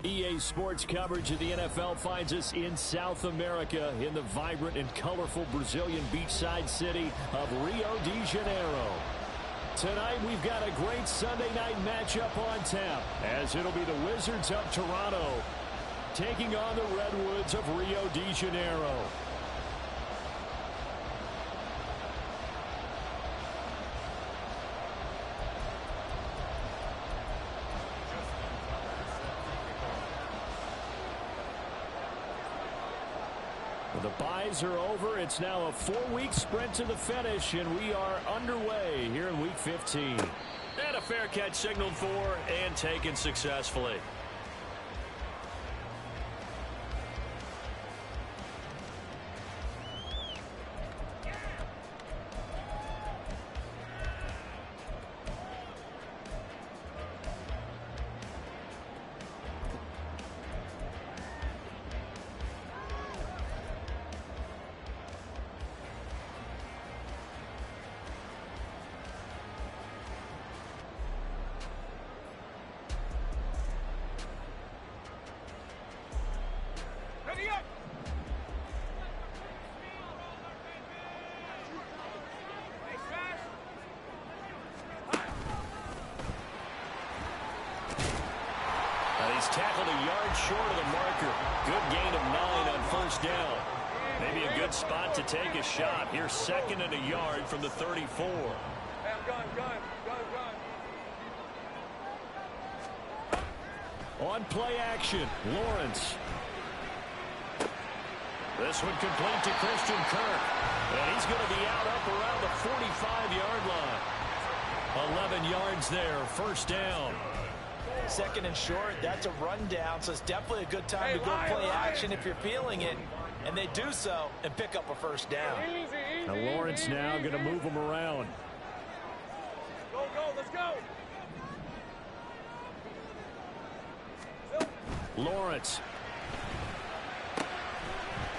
EA Sports coverage of the NFL finds us in South America in the vibrant and colorful Brazilian beachside city of Rio de Janeiro. Tonight we've got a great Sunday night matchup on tap, as it'll be the Wizards of Toronto taking on the Redwoods of Rio de Janeiro. The buys are over. It's now a 4-week sprint to the finish, and we are underway here in Week 15. And a fair catch signaled for and taken successfully. He's tackled a yard short of the marker. Good gain of 9 on first down. Maybe a good spot to take a shot. Here's 2nd and a yard from the 34. On play action, Lawrence. This one complete to Christian Kirk. And he's going to be out up around the 45-yard line. 11 yards there, first down. 2nd and short, that's a rundown, so it's definitely a good time to go play action if you're feeling it. And they do so and pick up a first down. Now Lawrence now going to move them around. Go, let's go. Lawrence.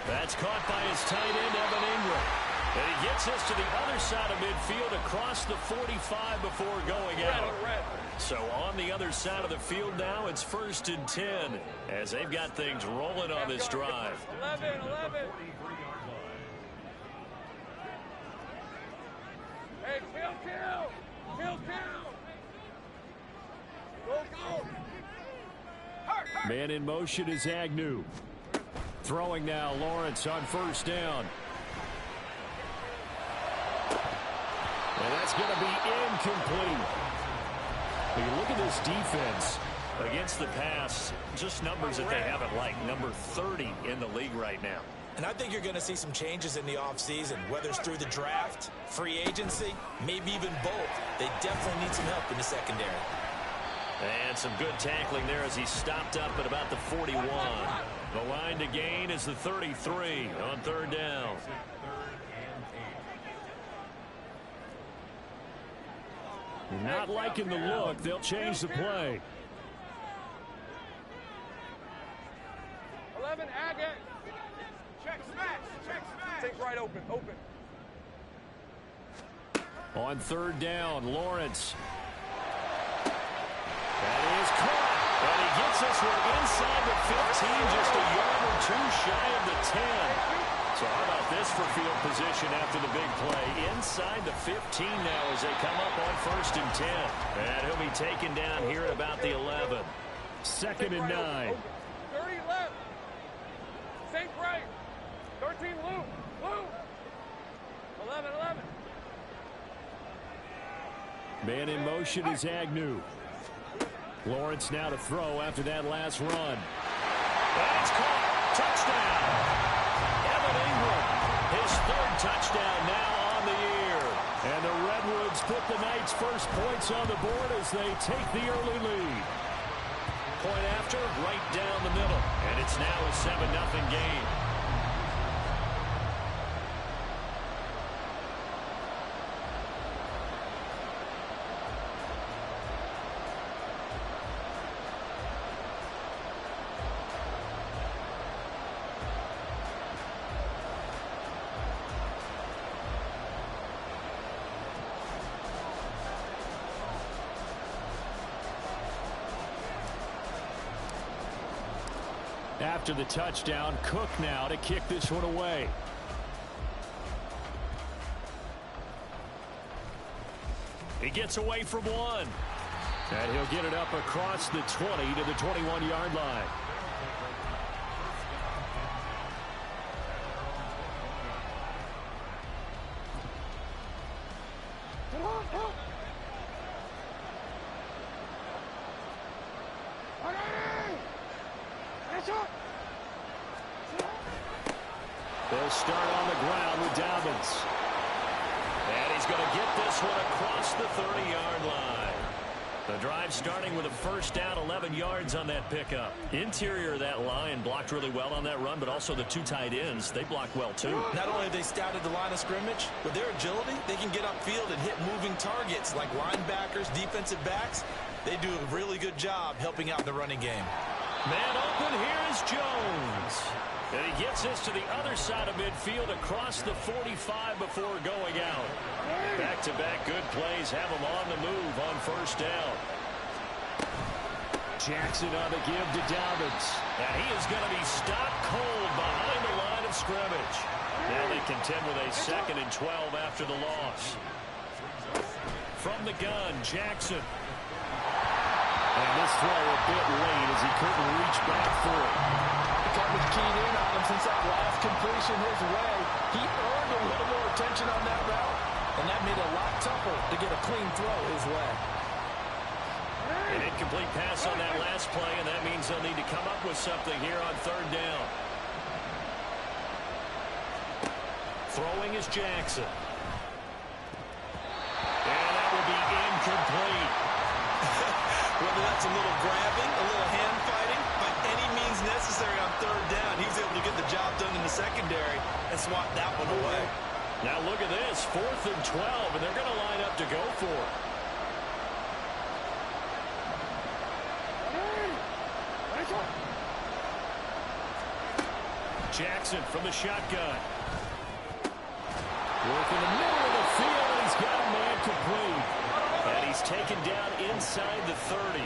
That's caught by his tight end, Evan Ingram. And he gets us to the other side of midfield across the 45 before going out. So on the other side of the field now, it's 1st and 10 as they've got things rolling on this drive. 11. Hey, kill. Go. Man in motion is Agnew. Throwing now, Lawrence on first down. And that's going to be incomplete. When you look at this defense against the pass, just numbers that they haven't liked. Number 30 in the league right now. And I think you're going to see some changes in the offseason, whether it's through the draft, free agency, maybe even both. They definitely need some help in the secondary. And some good tackling there as he stopped up at about the 41. The line to gain is the 33 on 3rd down. Not liking the look. They'll change the play. 11, Agate. Check smash. Take right open. On 3rd down, Lawrence. That is caught. And he gets us inside the 15, just a yard or 2 shy of the 10. So how about this for field position after the big play? Inside the 15 now as they come up on 1st and 10. And he'll be taken down here at about the 11. 2nd and 9. 30 left. Sink right. 13 loop. 11. Man in motion is Agnew. Lawrence now to throw after that last run. That's caught. Touchdown. Evan Ingram, his 3rd touchdown now on the year. And the Redwoods put the Knights' first points on the board as they take the early lead. Point after, right down the middle. And it's now a 7-0 game. After the touchdown, Cook now to kick this one away. He gets away from one. And he'll get it up across the 20 to the 21-yard line. They'll start on the ground with Dobbins. And he's going to get this one across the 30-yard line. The drive starting with a first down, 11 yards on that pickup. Interior of that line blocked really well on that run, but also the two tight ends, they blocked well too. Not only have they scouted the line of scrimmage, with their agility, they can get upfield and hit moving targets like linebackers, defensive backs. They do a really good job helping out in the running game. Man open, here is Jones. And he gets this to the other side of midfield across the 45 before going out. Back-to-back good plays have him on the move on first down. Jackson on the give to Dobbins. And he is going to be stopped cold behind the line of scrimmage. Now they contend with a 2nd and 12 after the loss. From the gun, Jackson. And this throw a bit late as he couldn't reach back for it. The coverage keyed in on him since that last completion his way. He earned a little more attention on that route, and that made it a lot tougher to get a clean throw his way. An incomplete pass on that last play, and that means they'll need to come up with something here on third down. Throwing is Jackson. And that will be incomplete. Whether that's a little grabbing, a little hand fighting, by any means necessary on third down, he was able to get the job done in the secondary and swat that one away. Now look at this, 4th and 12, and they're going to line up to go for it. Jackson from the shotgun. Work in the middle of the field, and he's got a man complete. And he's taken down inside the 30.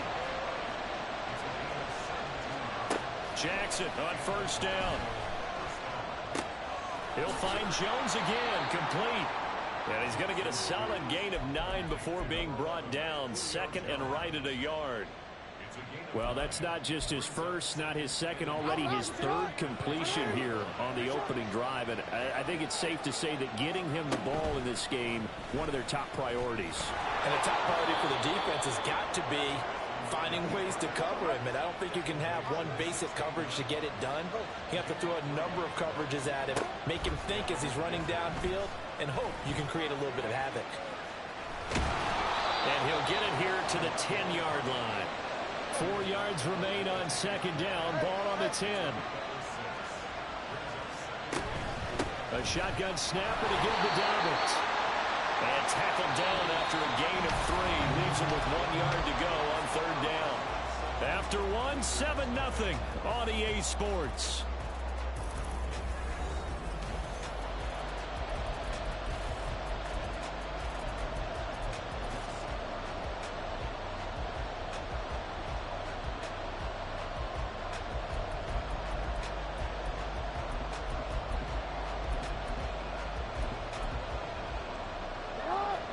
Jackson on first down. He'll find Jones again, complete. And he's going to get a solid gain of 9 before being brought down. 2nd and right at a yard. Well, that's not just his first, not his second, already his 3rd completion here on the opening drive. And I think it's safe to say that getting him the ball in this game, one of their top priorities. And a top priority for the defense has got to be finding ways to cover him. And I don't think you can have one basic coverage to get it done. You have to throw a number of coverages at him, make him think as he's running downfield, and hope you can create a little bit of havoc. And he'll get it here to the 10-yard line. 4 yards remain on 2nd down. Ball on the 10. A shotgun snap and a give to Dobbins. And tackled down after a gain of 3. Leaves him with 1 yard to go on third down. After one, 7-0 on EA Sports.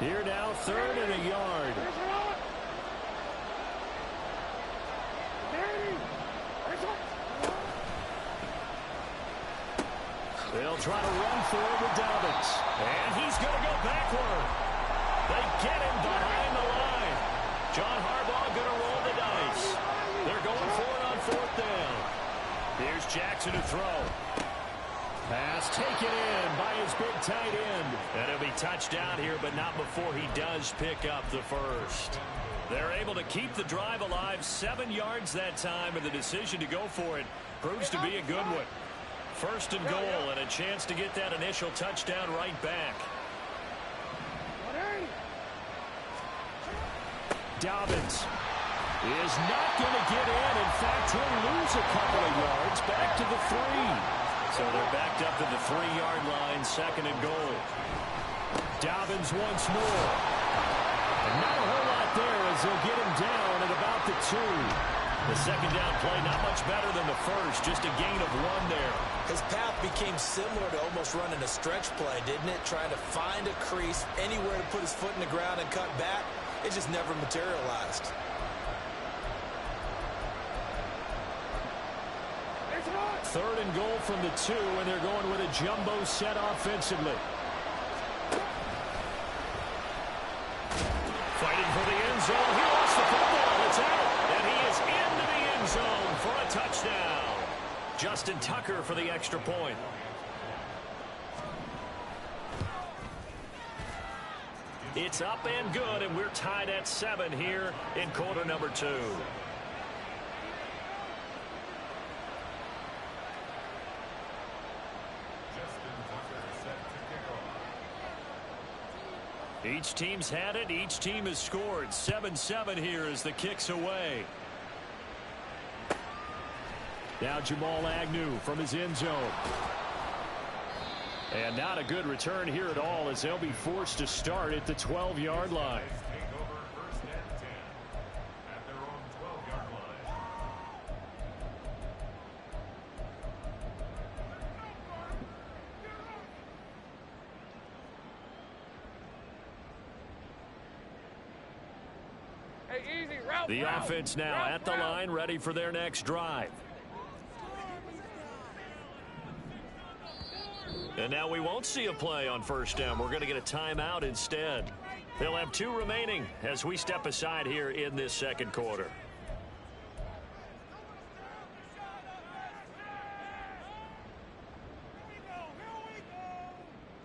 Here now, 3rd and a yard. They'll try to run for it with Dobbins. And he's going to go backward. They get him behind the line. John Harbaugh going to roll the dice. They're going for it on 4th down. Here's Jackson to throw. Pass taken in by his big tight end. And it'll be touchdown here, but not before he does pick up the first. They're able to keep the drive alive, 7 yards that time, and the decision to go for it proves to be a good one. 1st and goal, and a chance to get that initial touchdown right back. Dobbins is not going to get in. In fact, he'll lose a couple of yards back to the 3. So they're backed up to the 3-yard line, 2nd and goal. Dobbins once more. And not a whole lot there as as they'll get him down at about the 2. The second down play not much better than the first, just a gain of 1 there. His path became similar to almost running a stretch play, didn't it? Trying to find a crease, anywhere to put his foot in the ground and cut back. It just never materialized. Third and goal from the 2, and they're going with a jumbo set offensively. Fighting for the end zone. He lost the football. It's out, and he is into the end zone for a touchdown. Justin Tucker for the extra point. It's up and good, and we're tied at 7 here in quarter number 2. Each team's had it. Each team has scored. 7-7 here as the kick's away. Now Jamal Agnew from his end zone. And not a good return here at all as they'll be forced to start at the 12-yard line. The offense now at the line, ready for their next drive. And now we won't see a play on first down. We're going to get a timeout instead. They'll have 2 remaining as we step aside here in this second quarter.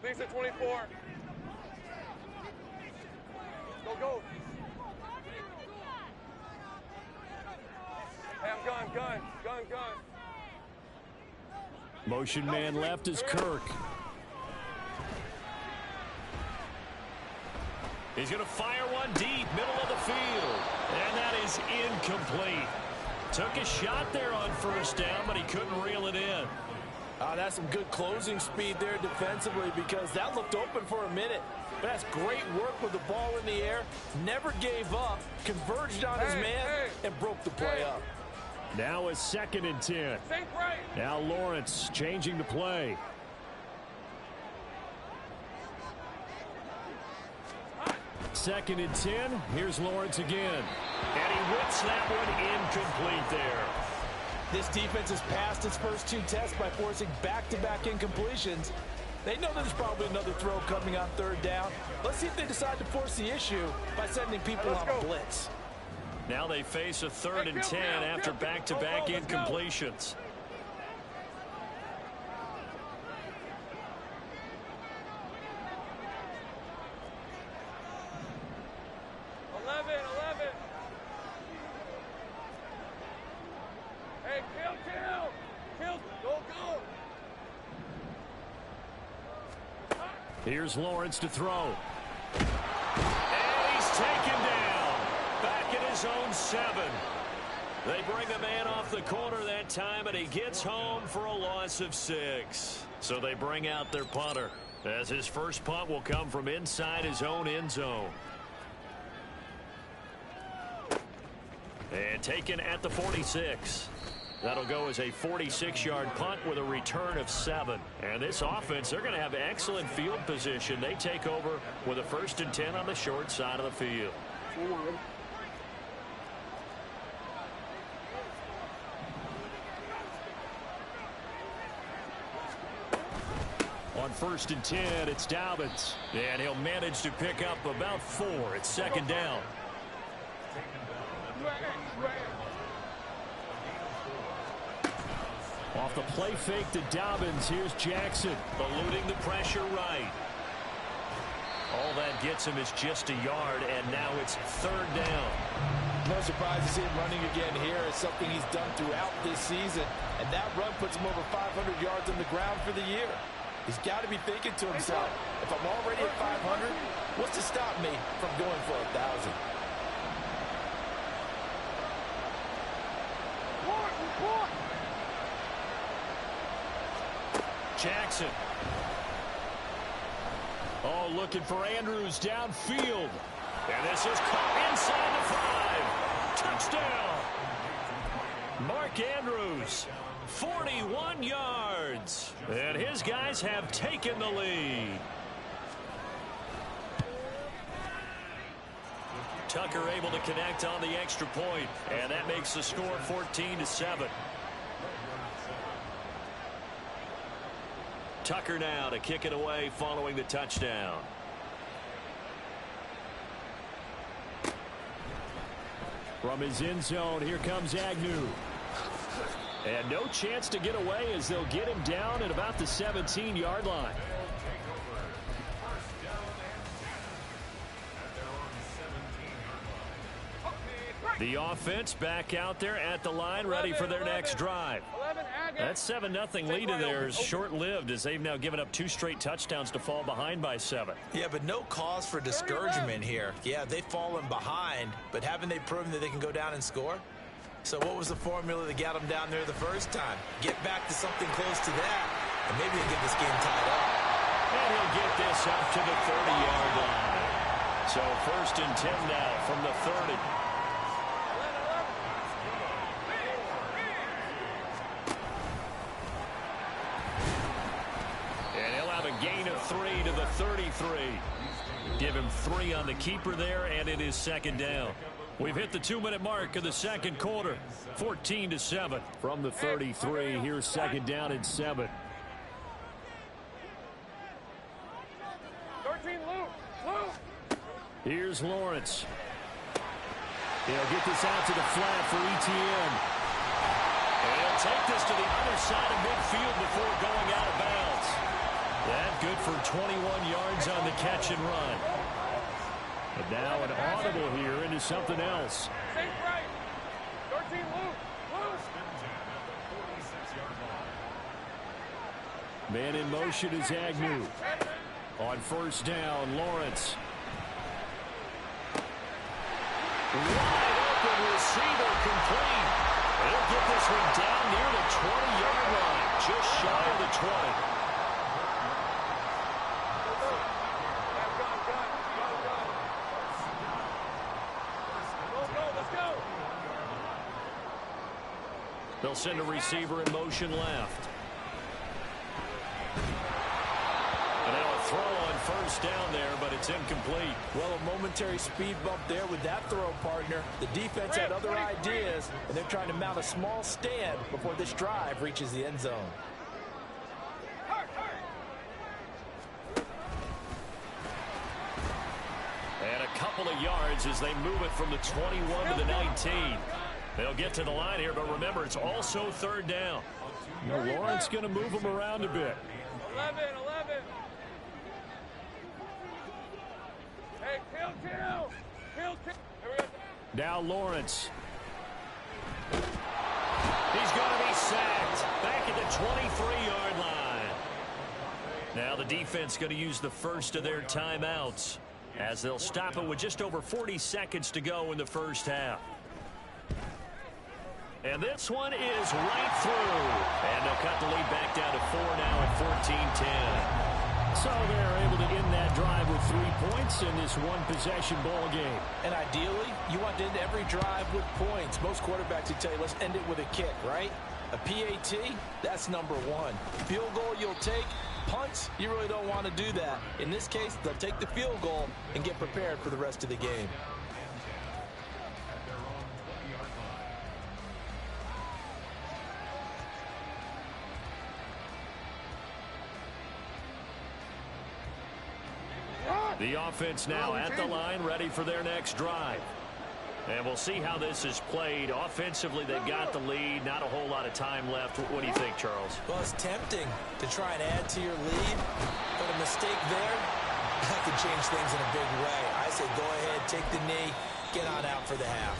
Things at 24. Go. Hey, I'm gun. Motion man left is Kirk. He's going to fire one deep, middle of the field. And that is incomplete. Took a shot there on first down, but he couldn't reel it in. That's some good closing speed there defensively because that looked open for a minute. That's great work with the ball in the air. Never gave up, converged on his man, and broke the play up. Now a 2nd and 10. Now Lawrence changing the play. Second and 10. Here's Lawrence again. And he whips that one incomplete there. This defense has passed its first 2 tests by forcing back-to-back incompletions. They know there's probably another throw coming on third down. Let's see if they decide to force the issue by sending people on a blitz. Now they face a 3rd and 10 after back-to-back incompletions. Hey, kill. Go. Here's Lawrence to throw. And he's taken down. Back at his own 7. They bring the man off the corner that time, and he gets home for a loss of 6. So they bring out their punter, as his first punt will come from inside his own end zone. And taken at the 46. That'll go as a 46-yard punt with a return of 7. And this offense, they're going to have excellent field position. They take over with a 1st and 10 on the short side of the field. On 1st and 10, it's Dobbins. And he'll manage to pick up about 4. It's 2nd down. Off the play fake to Dobbins. Here's Jackson. Eluding the pressure right. All that gets him is just a yard, and now it's 3rd down. No surprise to see him running again here. It's something he's done throughout this season, and that run puts him over 500 yards on the ground for the year. He's got to be thinking to himself, if I'm already at 500, what's to stop me from going for 1,000? Jackson. Oh, looking for Andrews downfield. And this is caught inside the 5. Touchdown. Mark Andrews, 41 yards. And his guys have taken the lead. Tucker able to connect on the extra point, and that makes the score 14-7. Tucker now to kick it away following the touchdown. From his end zone, here comes Agnew. And no chance to get away as they'll get him down at about the 17-yard line. The offense back out there at the line, ready for their next drive. That 7-0 lead of theirs short-lived as they've now given up 2 straight touchdowns to fall behind by 7. Yeah, but no cause for discouragement here. Yeah, they've fallen behind, but haven't they proven that they can go down and score? So what was the formula that got them down there the first time? Get back to something close to that, and maybe they get this game tied up. And he'll get this up to the 30-yard line. So 1st and 10 now from the 30. Gain of 3 to the 33. Give him 3 on the keeper there, and it is 2nd down. We've hit the 2-minute mark of the 2nd quarter. 14-7 from the 33. Here's 2nd down and 7. 13, Luke. Here's Lawrence. He'll get this out to the flat for ETN. And he'll take this to the other side of midfield before going out of bounds. That good for 21 yards on the catch and run. And now an audible here into something else. Safe right. 13, Luke. Man in motion is Agnew. On 1st down, Lawrence. Wide open receiver complete. He'll get this one down near the 20-yard line, just shy of the 20. They'll send a receiver in motion left. And now a throw on 1st down there, but it's incomplete. Well, a momentary speed bump there with that throw, partner. The defense had other ideas, and they're trying to mount a small stand before this drive reaches the end zone. And a couple of yards as they move it from the 21 to the 19. They'll get to the line here, but remember, it's also 3rd down. Now Lawrence going to move them around a bit. 11. Hey, kill. Now Lawrence. He's going to be sacked back at the 23-yard line. Now the defense going to use the first of their timeouts as they'll stop it with just over 40 seconds to go in the 1st half. And this one is right through. And they'll cut the lead back down to 4 now at 14-10. So they're able to end that drive with 3 points in this one-possession ball game. And ideally, you want to end every drive with points. Most quarterbacks would tell you, let's end it with a kick, right? A PAT, that's number 1. Field goal you'll take. Punts, you really don't want to do that. In this case, they'll take the field goal and get prepared for the rest of the game. The offense now at the line, ready for their next drive. And we'll see how this is played. Offensively, they've got the lead. Not a whole lot of time left. What do you think, Charles? Well, it's tempting to try and add to your lead, but a mistake there, that could change things in a big way. I say go ahead, take the knee, get on out for the half.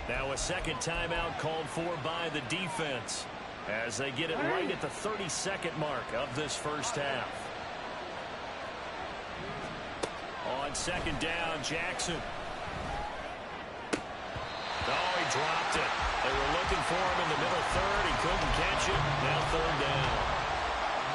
Now a 2nd timeout called for by the defense as they get it right at the 32nd mark of this 1st half. On 2nd down, Jackson. Oh, he dropped it. They were looking for him in the middle 3rd. He couldn't catch it. Now 3rd down.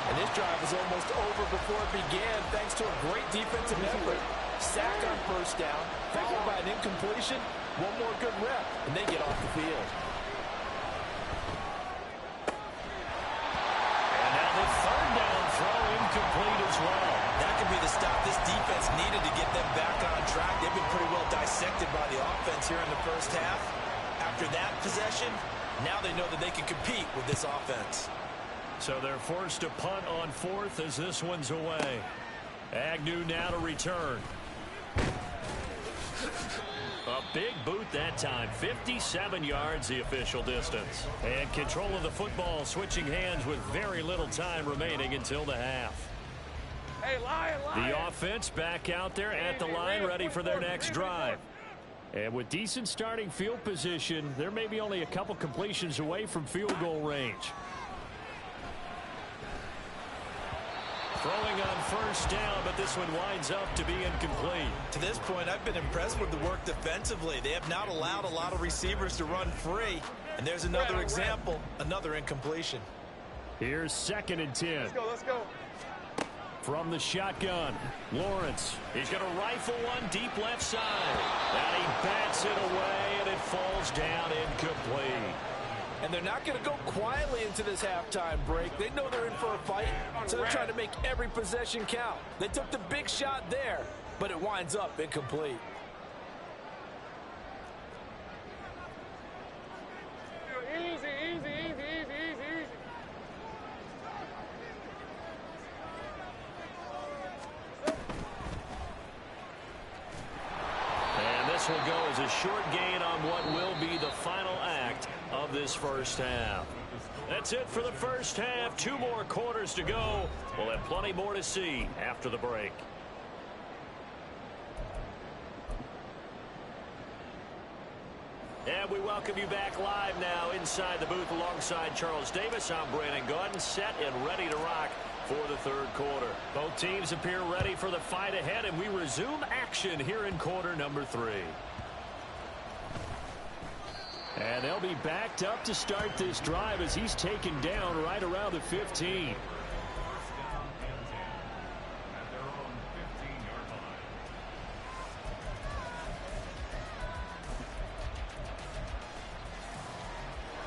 And this drive was almost over before it began thanks to a great defensive effort. Sack on first down, followed by an incompletion. One more good rep, and they get off the field. And now the third down throw incomplete as well. That could be the stop this defense needed to get them back on track. They've been pretty well dissected by the offense here in the first half. After that possession, now they know that they can compete with this offense. So they're forced to punt on fourth as this one's away. Agnew now to return. A big boot that time. 57 yards the official distance. And control of the football switching hands with very little time remaining until the half. Hey, Lion. The offense back out there at the line ready for their next drive. And with decent starting field position, they're maybe only a couple completions away from field goal range. Throwing on first down, but this one winds up to be incomplete. To this point, I've been impressed with the work defensively. They have not allowed a lot of receivers to run free. And there's another example, another incompletion. Here's 2nd and 10. Let's go. From the shotgun, Lawrence. He's going to rifle one deep left side. And he bats it away, and it falls down incomplete. And they're not going to go quietly into this halftime break. They know they're in for a fight, so they're trying to make every possession count. They took the big shot there, but it winds up incomplete. Easy. And this will go as a short gain on what will be the final act of this first half. That's it for the first half. 2 more quarters to go. We'll have plenty more to see after the break. And we welcome you back live now inside the booth alongside Charles Davis. I'm Brandon Gaudin, set and ready to rock for the third quarter. Both teams appear ready for the fight ahead, and we resume action here in quarter number 3. And they'll be backed up to start this drive as he's taken down right around the 15.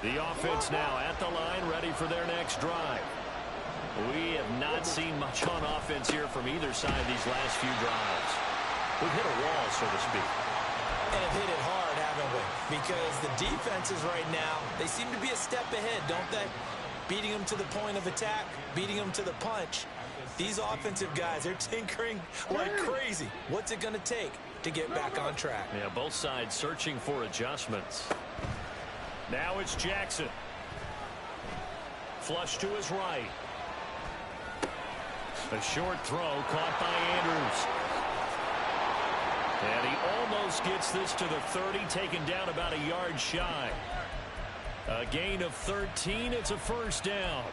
The offense now at the line, ready for their next drive. We have not seen much on offense here from either side these last few drives. We've hit a wall, so to speak. And have hit it hard, haven't we? Because the defenses right now, they seem to be a step ahead, don't they? Beating them to the point of attack, beating them to the punch. These offensive guys, they're tinkering like crazy. What's it going to take to get back on track? Yeah, both sides searching for adjustments. Now it's Jackson. Flush to his right. A short throw caught by Andrews. And he almost gets this to the 30, taken down about a yard shy. A gain of 13. It's a first down.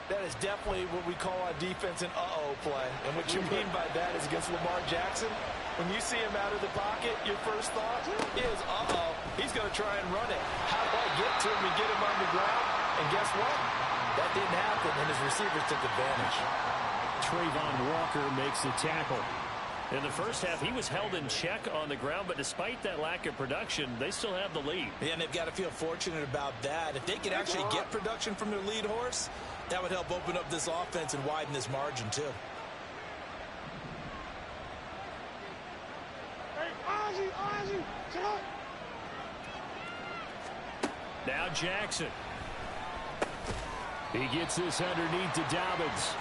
That is definitely what we call on defense an uh-oh play. And what you mean by that is against Lamar Jackson, when you see him out of the pocket, your first thought is, uh-oh, he's going to try and run it. How do I get to him and get him on the ground? And guess what? That didn't happen, and his receivers took advantage. Trayvon Walker makes the tackle. In the first half, he was held in check on the ground, but despite that lack of production, they still have the lead. Yeah, and they've got to feel fortunate about that. If they could actually get production from their lead horse, that would help open up this offense and widen this margin, too. Now Jackson. He gets this underneath to Dobbins.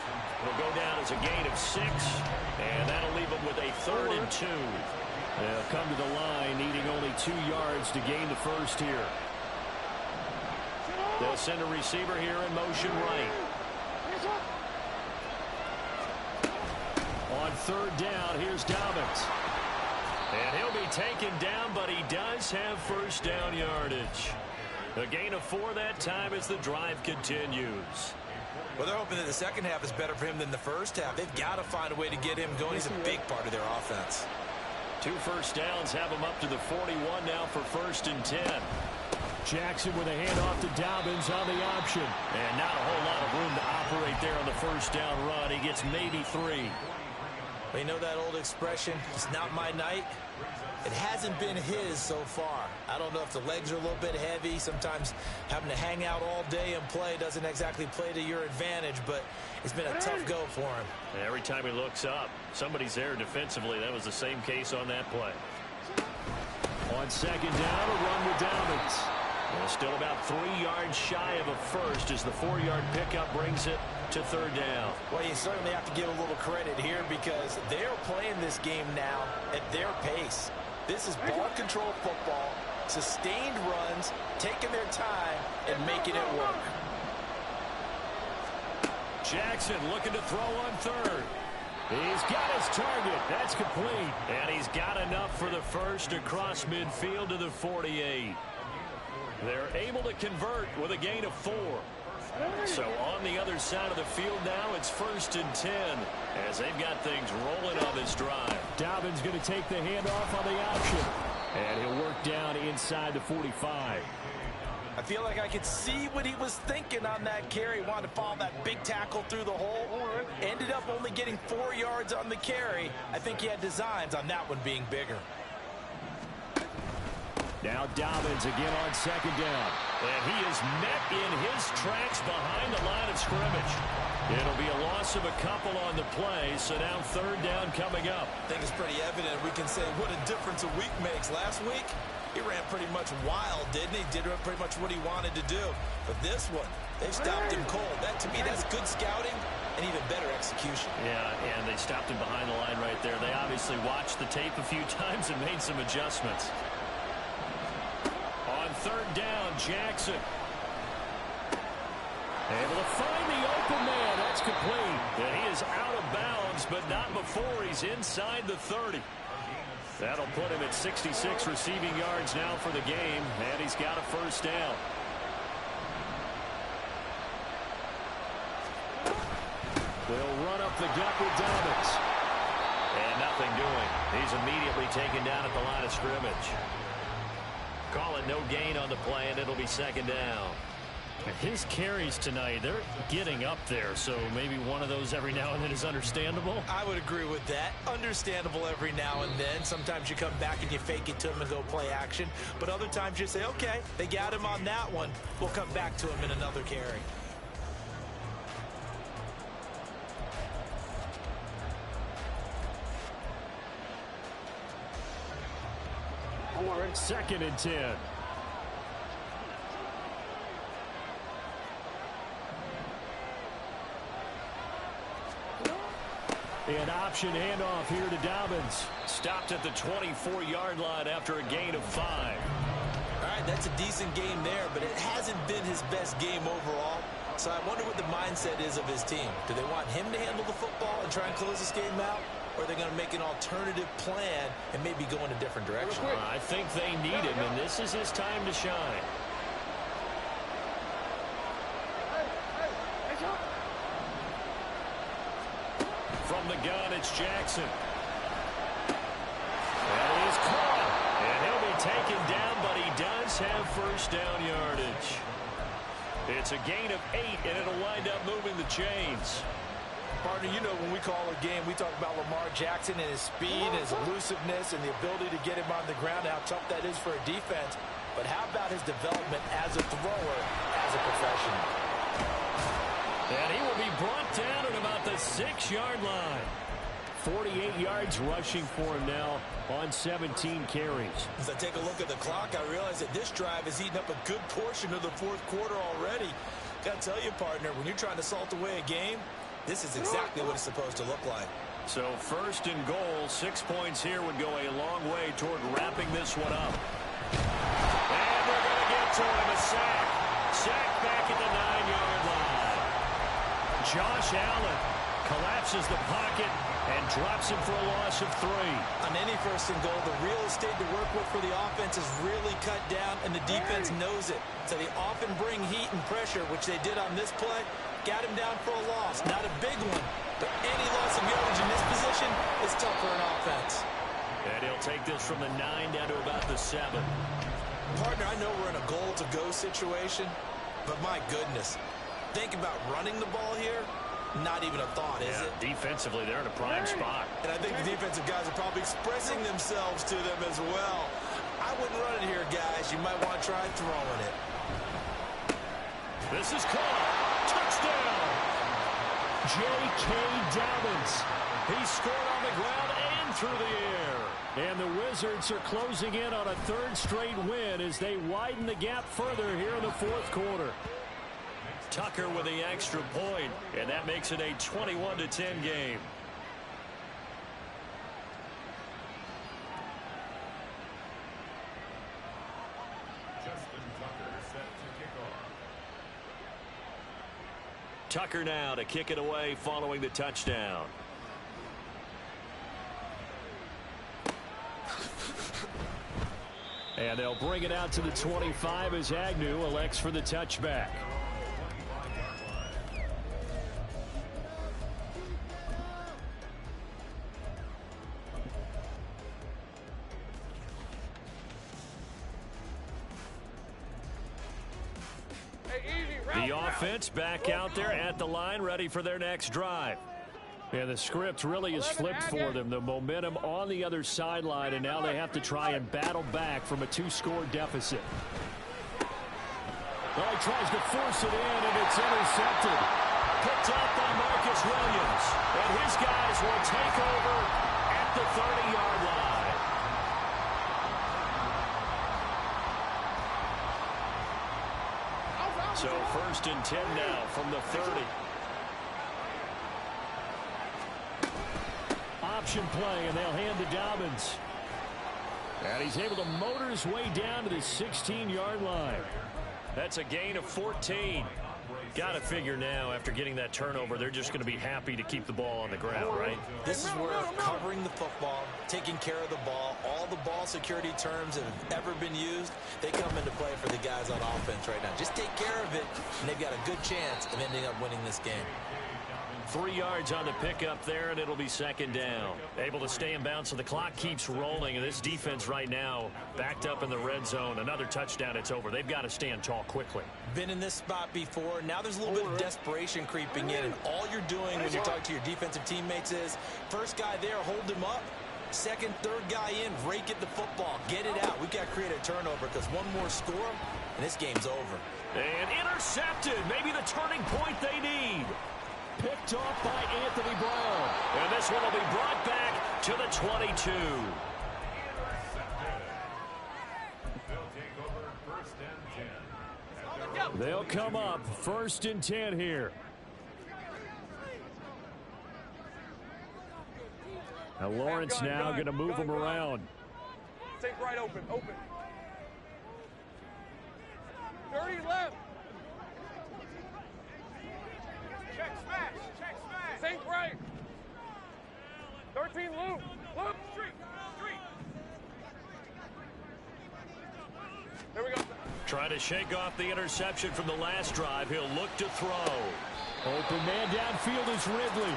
Will go down as a gain of 6, and that'll leave him with a 3rd and 2. They'll come to the line, needing only 2 yards to gain the first here. They'll send a receiver here in motion right. On 3rd down, here's Dobbins. And he'll be taken down, but he does have first down yardage. A gain of 4 that time as the drive continues. Well, they're hoping that the second half is better for him than the first half. They've got to find a way to get him going. He's a big part of their offense. 2 first downs have him up to the 41 now for 1st and 10. Jackson with a handoff to Dobbins on the option. And not a whole lot of room to operate there on the first down run. He gets maybe 3. Well, you know that old expression, it's not my night? It hasn't been his so far. I don't know if the legs are a little bit heavy. Sometimes having to hang out all day and play doesn't exactly play to your advantage, but it's been a tough go for him. And every time he looks up, somebody's there defensively. That was the same case on that play. On second down, a run with Dobbins. Well, still about 3 yards shy of a first as the 4-yard pickup brings it to third down. Well, you certainly have to give a little credit here because they're playing this game now at their pace. This is ball control football, sustained runs, taking their time and making it work. Jackson looking to throw on third. He's got his target. That's complete. And he's got enough for the first across midfield to the 48. They're able to convert with a gain of 4. So on the other side of the field now, it's 1st and 10 as they've got things rolling on this drive. Dobbins going to take the handoff on the option. And he'll work down inside the 45. I feel like I could see what he was thinking on that carry. Wanted to follow that big tackle through the hole. Ended up only getting 4 yards on the carry. I think he had designs on that one being bigger. Now Dobbins again on second down. And he is met in his tracks behind the line of scrimmage. It'll be a loss of a couple on the play, so now third down coming up. I think it's pretty evident we can say what a difference a week makes. Last week, he ran pretty much wild, didn't he? Did pretty much what he wanted to do. But this one, they stopped him cold. That, to me, that's good scouting and even better execution. Yeah, and they stopped him behind the line right there. They obviously watched the tape a few times and made some adjustments. On third down, Jackson. Able to find the open man. That's complete. And he is out of bounds, but not before he's inside the 30. That'll put him at 66 receiving yards now for the game, and he's got a first down. They'll run up the gut with Dobbins. And nothing doing. He's immediately taken down at the line of scrimmage. Call it no gain on the play, and it'll be second down. His carries tonight, they're getting up there, so maybe one of those every now and then is understandable. I would agree with that. Understandable every now and then. Sometimes you come back and you fake it to him and go play action. But other times you say, okay, they got him on that one. We'll come back to him in another carry. Second and 10. An option handoff here to Dobbins. Stopped at the 24-yard line after a gain of 5. All right, that's a decent game there, but it hasn't been his best game overall. So I wonder what the mindset is of his team. Do they want him to handle the football and try and close this game out? Or are they going to make an alternative plan and maybe go in a different direction? I think they need him, and this is his time to shine. From the gun, it's Jackson. And he's caught. And he'll be taken down, but he does have first down yardage. It's a gain of 8, and it'll wind up moving the chains. Partner, you know when we call a game, we talk about Lamar Jackson and his speed and his elusiveness and the ability to get him on the ground, how tough that is for a defense. But how about his development as a thrower, as a professional? And he will be brought down at about the 6-yard line. 48 yards rushing for him now on 17 carries. As I take a look at the clock, I realize that this drive has eaten up a good portion of the fourth quarter already. Got to tell you, partner, when you're trying to salt away a game, this is exactly what it's supposed to look like. So first and goal, 6 points here would go a long way toward wrapping this one up. And we're going to get to him, a sack. Sack back at the 9-yard line. Josh Allen collapses the pocket and drops him for a loss of 3. On any first and goal, the real estate to work with for the offense is really cut down, and the defense knows it. So they often bring heat and pressure, which they did on this play. Got him down for a loss. Not a big one, but any loss of yardage in this position is tough for an offense. And he'll take this from the 9 down to about the 7. Partner, I know we're in a goal-to-go situation, but my goodness, think about running the ball here. Not even a thought, is it? Defensively, they're in a prime spot. And I think the defensive guys are probably expressing themselves to them as well. I wouldn't run it here, guys. You might want to try throwing it. This is caught. Touchdown. J.K. Dobbins. He scored on the ground and through the air. And the Wizards are closing in on a third straight win as they widen the gap further here in the fourth quarter. Tucker with the extra point, and that makes it a 21-10 game. Tucker now to kick it away following the touchdown. And they'll bring it out to the 25 as Agnew elects for the touchback. The offense back out there at the line, ready for their next drive. And the script really is flipped for them. The momentum on the other sideline, and now they have to try and battle back from a 2-score deficit. Well, he tries to force it in, and it's intercepted. Picked up by Marcus Williams. And his guys will take over at the 30-yard line. So 1st and 10 now from the 30. Option play, and they'll hand to Dobbins. And he's able to motor his way down to the 16-yard line. That's a gain of 14. Got to figure now, after getting that turnover, they're just going to be happy to keep the ball on the ground, right? This is where covering the football, taking care of the ball, all the ball security terms that have ever been used, they come into play for the guys on offense right now. Just take care of it, and they've got a good chance of ending up winning this game. 3 yards on the pickup there, and it'll be 2nd down. Able to stay in bounds, so the clock keeps rolling, and this defense right now backed up in the red zone. Another touchdown, it's over. They've got to stand tall quickly. Been in this spot before. Now there's a little bit of desperation creeping in, and all you're doing when you're talking to your defensive teammates is, first guy there, hold him up. Second, third guy in, rake at the football. Get it out. We've got to create a turnover because one more score, and this game's over. And intercepted. Maybe the turning point they need. Picked off by Anthony Brown. And this one will be brought back to the 22. They'll come up 1st and 10 here. Now Lawrence now going to move him around. Take right open. Dirty left. Check smash. Sink right. 13 loop. Street. There we go. Trying to shake off the interception from the last drive. He'll look to throw. Open man downfield is Ridley.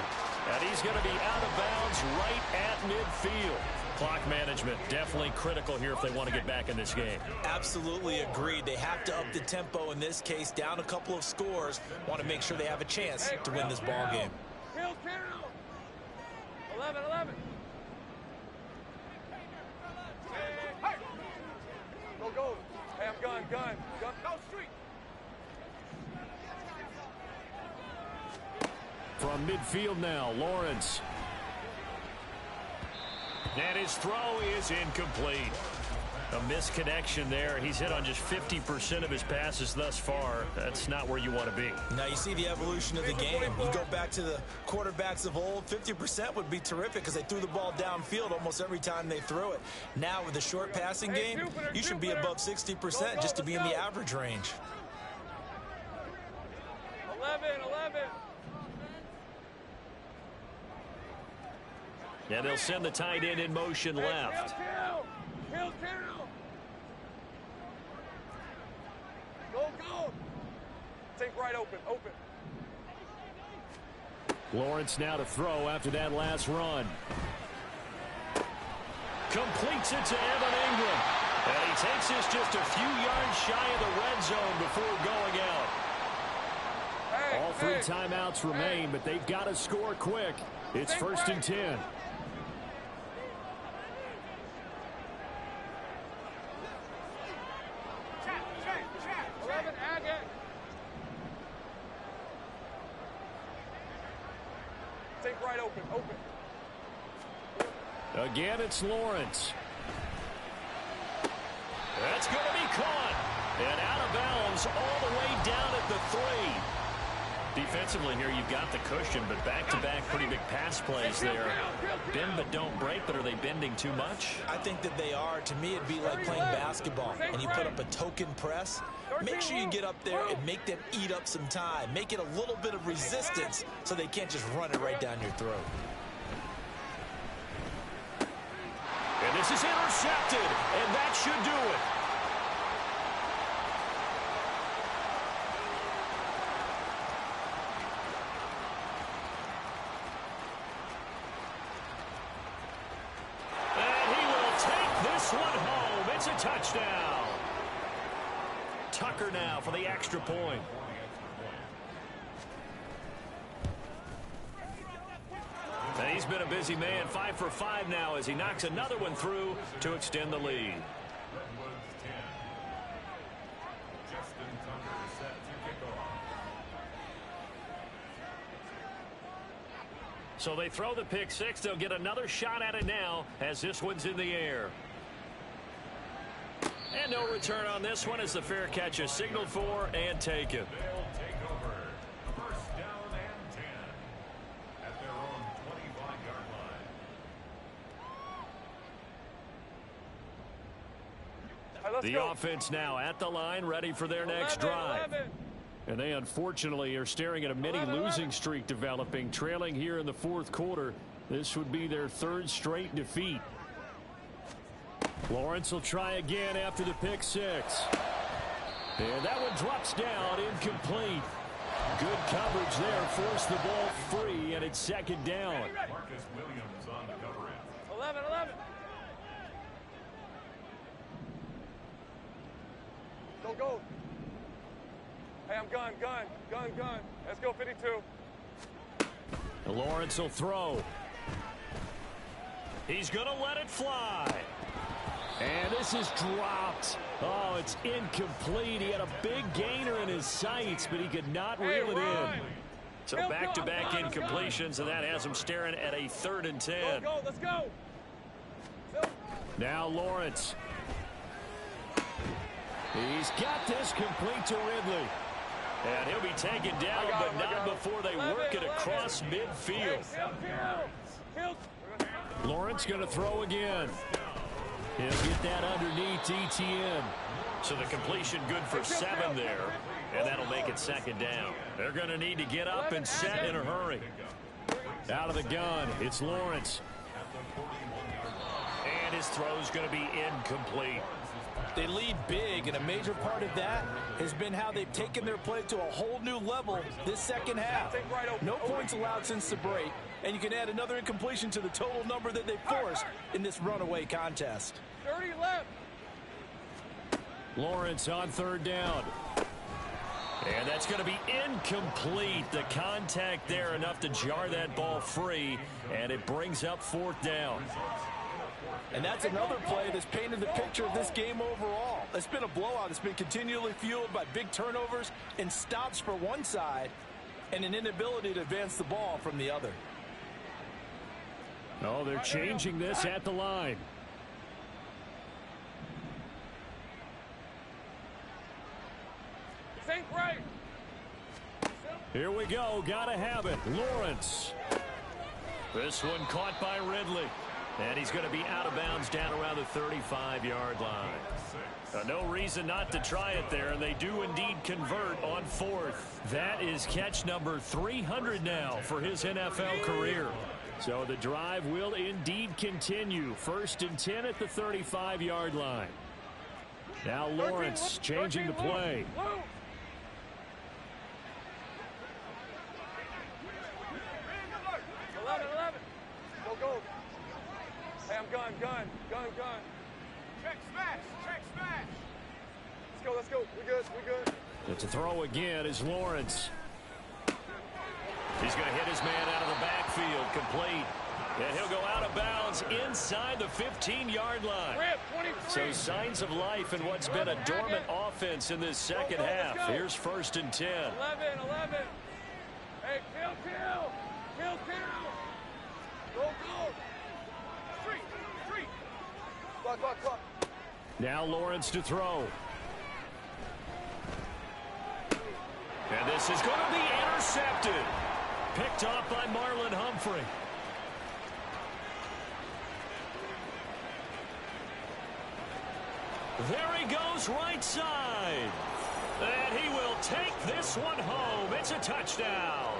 And he's going to be out of bounds right at midfield. Clock management definitely critical here if they want to get back in this game. Absolutely agreed. They have to up the tempo in this case, down a couple of scores. Want to make sure they have a chance to win this ball game. 11. Go. Hey, I'm gun. Go street. From midfield now, Lawrence. And his throw is incomplete. A misconnection there. He's hit on just 50% of his passes thus far. That's not where you want to be. Now you see the evolution of the game. You go back to the quarterbacks of old, 50% would be terrific because they threw the ball downfield almost every time they threw it. Now with the short passing game, you should be above 60% just to be in the average range. 11. And they'll send the tight end in motion left. Kill. Go. Take right open. Lawrence now to throw after that last run. Completes it to Evan Ingram. And he takes this just a few yards shy of the red zone before going out. All 3 timeouts remain, but they've got to score quick. It's 1st and 10. Check. 11, Agate. Think right, open. Again, it's Lawrence. That's going to be caught. And out of bounds all the way down at the 3. Defensively here, you've got the cushion, but back-to-back pretty big pass plays there. Bend but don't break, but are they bending too much? I think that they are. To me, it'd be like playing basketball, and you put up a token press. Make sure you get up there and make them eat up some time. Make it a little bit of resistance so they can't just run it right down your throat. And this is intercepted, and that should do it. One home. It's a touchdown. Tucker now for the extra point. And he's been a busy man. 5 for 5 now as he knocks another one through to extend the lead. So they throw the pick 6. They'll get another shot at it now as this one's in the air. And no return on this one as the fair catch is signaled for and taken. They'll take over. 1st down and 10 at their own 25-yard line. The offense now at the line, ready for their next drive. And they unfortunately are staring at a mini losing streak developing, trailing here in the 4th quarter. This would be their 3rd straight defeat. Lawrence will try again after the pick 6. And that one drops down, incomplete. Good coverage there, forced the ball free, and it's 2nd down. Marcus Williams on the cover end. 11. Go. Hey, I'm gun. Let's go, 52. Lawrence will throw. He's going to let it fly. And this is dropped. Oh, it's incomplete. He had a big gainer in his sights, but he could not reel it in. So back-to-back incompletions, and that has him staring at a 3rd and 10. Let's go. Now Lawrence. He's got this complete to Ridley. And he'll be taken down, but not before they work it across midfield. Lawrence going to throw again. He'll get that underneath ETN. So the completion good for 7 there, and that'll make it 2nd down. They're going to need to get up and set in a hurry. Out of the gun, it's Lawrence. And his throw's going to be incomplete. They lead big, and a major part of that has been how they've taken their play to a whole new level this 2nd half. No points allowed since the break, and you can add another incompletion to the total number that they forced in this runaway contest. 30 left. Lawrence on 3rd down. And that's going to be incomplete. The contact there enough to jar that ball free, and it brings up 4th down. And that's another play that's painted the picture of this game overall. It's been a blowout. It's been continually fueled by big turnovers and stops for one side and an inability to advance the ball from the other. Oh, they're changing this at the line. Think right. Here we go. Gotta have it. Lawrence. This one caught by Ridley. And he's going to be out of bounds down around the 35-yard line. No reason not to try it there, and they do indeed convert on 4th. That is catch number 300 now for his NFL career. So the drive will indeed continue. 1st and 10 at the 35-yard line. Now Lawrence changing the play. 11. Go. Hey, I'm gun. Check smash. Let's go. We good. But to throw again is Lawrence. He's going to hit his man out of the backfield, complete. And he'll go out of bounds inside the 15-yard line. So signs of life in what's been a dormant offense in this second half. Here's 1st and 10. 11. Hey, kill. Go. Street. Clock. Now Lawrence to throw. And this is going to be intercepted. Picked off by Marlon Humphrey. There he goes right side. And he will take this one home. It's a touchdown.